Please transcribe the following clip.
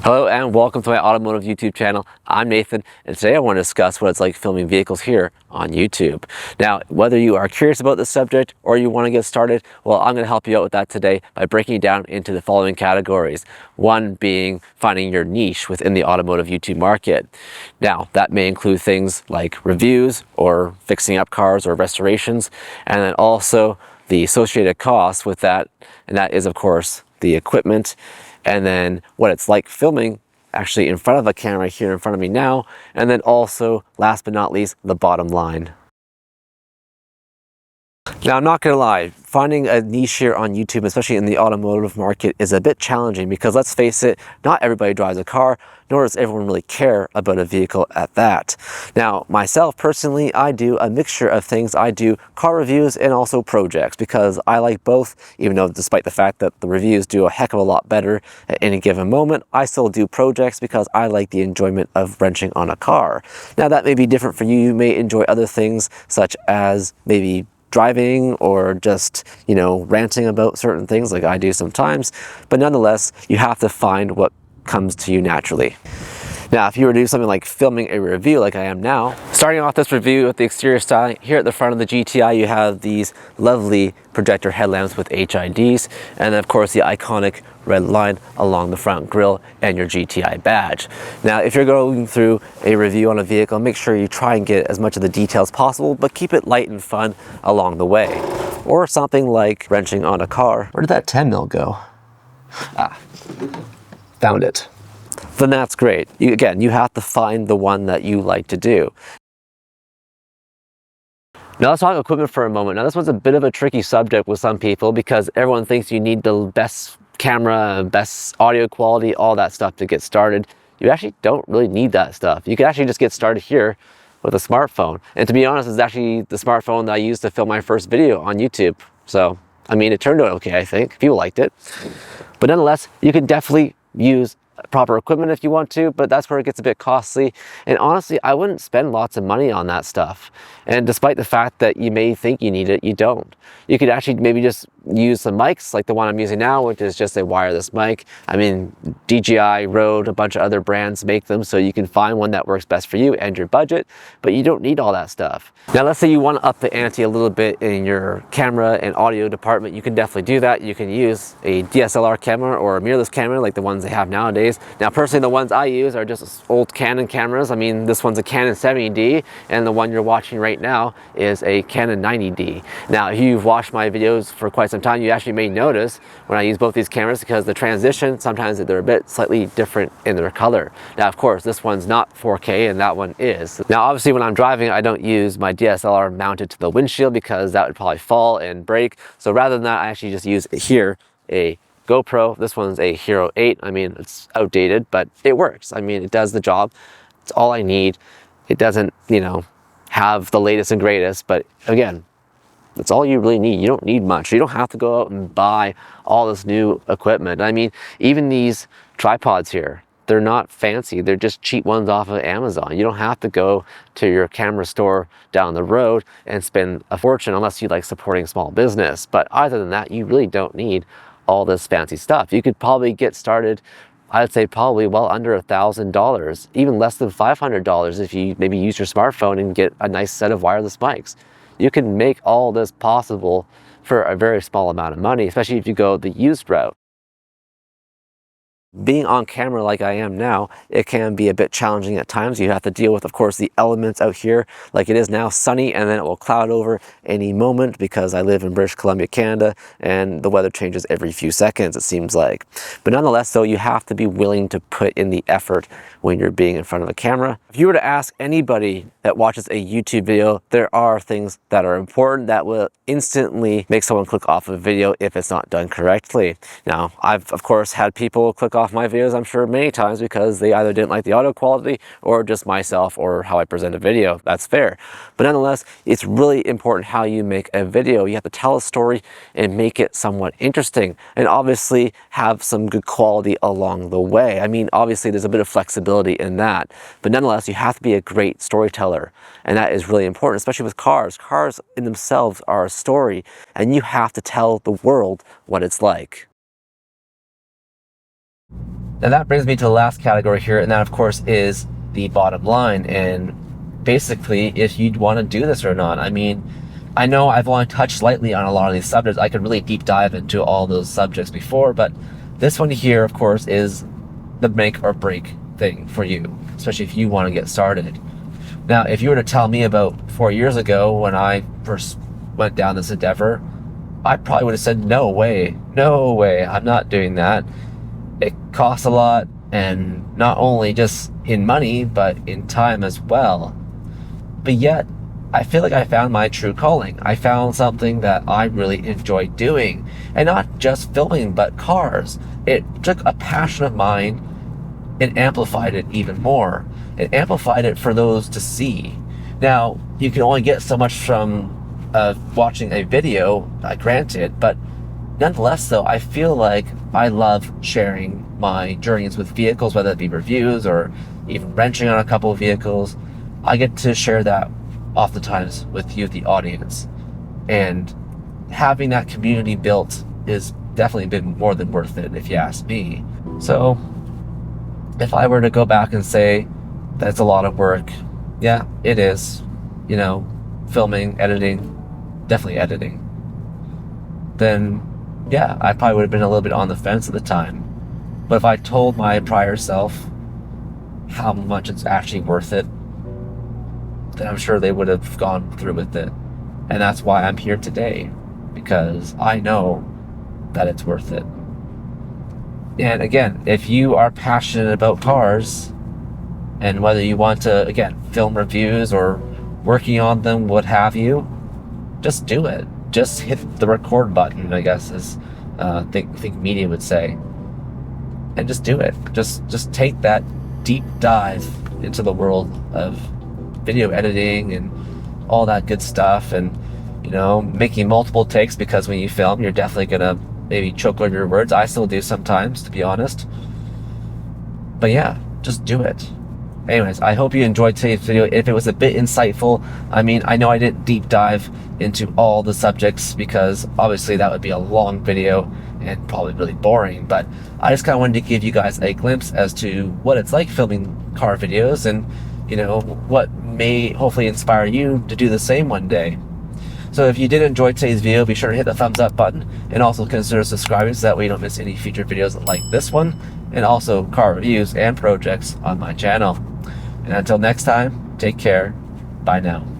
Hello and welcome to my automotive YouTube channel. I'm Nathan, and today I want to discuss what it's like filming vehicles here on YouTube. Now, whether you are curious about this subject or you want to get started, well, I'm going to help you out with that today by breaking it down into the following categories. One being finding your niche within the automotive YouTube market. Now, that may include things like reviews or fixing up cars or restorations, and then also the associated costs with that, and that is, of course, the equipment, and then what it's like filming actually in front of a camera here in front of me now, and then also, last but not least, the bottom line. Now, I'm not gonna lie, finding a niche here on YouTube, especially in the automotive market, is a bit challenging because, let's face it, not everybody drives a car, nor does everyone really care about a vehicle at that. Now, myself personally, I do a mixture of things. I do car reviews and also projects because I like both, even though despite the fact that the reviews do a heck of a lot better at any given moment, I still do projects because I like the enjoyment of wrenching on a car. Now, that may be different for you. You may enjoy other things such as maybe driving or just, ranting about certain things like I do sometimes, but nonetheless, you have to find what comes to you naturally. Now, if you were to do something like filming a review like I am now, starting off this review with the exterior styling, here at the front of the GTI, you have these lovely projector headlamps with HIDs, and then of course the iconic red line along the front grille and your GTI badge. Now, if you're going through a review on a vehicle, make sure you try and get as much of the details possible, but keep it light and fun along the way. Or something like wrenching on a car. Where did that 10 mil go? Found it. Then that's great. Again, you have to find the one that you like to do. Now let's talk equipment for a moment. Now this one's a bit of a tricky subject with some people because everyone thinks you need the best camera, best audio quality, all that stuff to get started. You actually don't really need that stuff. You can actually just get started here with a smartphone. And to be honest, it's actually the smartphone that I used to film my first video on YouTube. So, it turned out okay, I think. People liked it. But nonetheless, you can definitely use proper equipment if you want to, but that's where it gets a bit costly. And honestly, I wouldn't spend lots of money on that stuff. And despite the fact that you may think you need it, you don't. You could actually maybe just use some mics like the one I'm using now, which is just a wireless mic. DJI, Rode, a bunch of other brands make them, so you can find one that works best for you and your budget, but you don't need all that stuff. Now, let's say you want to up the ante a little bit in your camera and audio department. You can definitely do that. You can use a DSLR camera or a mirrorless camera like the ones they have nowadays. Now, personally, the ones I use are just old Canon cameras. This one's a Canon 70D, and the one you're watching right now is a Canon 90D. Now, if you've watched my videos for quite some time, you actually may notice when I use both these cameras because the transition, sometimes they're a bit slightly different in their color. Now, of course, this one's not 4K and that one is. Now, obviously, when I'm driving, I don't use my DSLR mounted to the windshield because that would probably fall and break. So rather than that, I actually just use here a GoPro. This one's a Hero 8. It's outdated, but it works. It does the job. It's all I need. It doesn't, have the latest and greatest, but again, that's all you really need. You don't need much. You don't have to go out and buy all this new equipment. Even these tripods here, they're not fancy. They're just cheap ones off of Amazon. You don't have to go to your camera store down the road and spend a fortune unless you like supporting small business. But other than that, you really don't need all this fancy stuff. You could probably get started, I'd say probably well under $1,000, even less than $500 if you maybe use your smartphone and get a nice set of wireless mics. You can make all this possible for a very small amount of money, especially if you go the used route. Being on camera like I am now, it can be a bit challenging at times. You have to deal with, of course, the elements out here. Like it is now sunny and then it will cloud over any moment because I live in British Columbia, Canada, and the weather changes every few seconds, it seems like. But nonetheless, though, you have to be willing to put in the effort when you're being in front of a camera. If you were to ask anybody that watches a YouTube video, there are things that are important that will instantly make someone click off a video if it's not done correctly. Now, I've, of course, had people click off my videos, I'm sure, many times because they either didn't like the audio quality or just myself or how I present a video. That's fair. But nonetheless, it's really important how you make a video. You have to tell a story and make it somewhat interesting and obviously have some good quality along the way. Obviously, there's a bit of flexibility in that, but nonetheless, you have to be a great storyteller, and that is really important, especially with cars. Cars in themselves are a story, and you have to tell the world what it's like. Now that brings me to the last category here, and that of course is the bottom line, and basically if you'd want to do this or not. I mean, I know I've only touched lightly on a lot of these subjects. I could really deep dive into all those subjects before, but this one here, of course, is the make or break thing for you, especially if you want to get started. Now, if you were to tell me about 4 years ago when I first went down this endeavor, I probably would have said, no way, I'm not doing that. It costs a lot, and not only just in money, but in time as well. But yet, I feel like I found my true calling. I found something that I really enjoy doing, and not just filming, but cars. It took a passion of mine and amplified it even more. It amplified it for those to see. Now, you can only get so much from watching a video, granted, but nonetheless though, I feel like I love sharing my journeys with vehicles, whether it be reviews or even wrenching on a couple of vehicles. I get to share that oftentimes with you, the audience, and having that community built is definitely been more than worth it, if you ask me. So if I were to go back and say that's a lot of work, yeah, it is, you know, filming, editing, definitely editing, then yeah, I probably would have been a little bit on the fence at the time. But if I told my prior self how much it's actually worth it, then I'm sure they would have gone through with it. And that's why I'm here today, because I know that it's worth it. And again, if you are passionate about cars, and whether you want to, again, film reviews or working on them, what have you, just do it. Just hit the record button, I guess, as think media would say, and just do it. Just take that deep dive into the world of video editing and all that good stuff, and you know, making multiple takes, because when you film, you're definitely gonna maybe choke on your words. I still do sometimes, to be honest. But yeah, just do it. Anyways, I hope you enjoyed today's video. If it was a bit insightful, I mean, I know I didn't deep dive into all the subjects, because obviously that would be a long video and probably really boring, but I just kind of wanted to give you guys a glimpse as to what it's like filming car videos, and you know, what may hopefully inspire you to do the same one day. So if you did enjoy today's video, be sure to hit the thumbs up button, and also consider subscribing so that way you don't miss any future videos like this one, and also car reviews and projects on my channel. And until next time, take care. Bye now.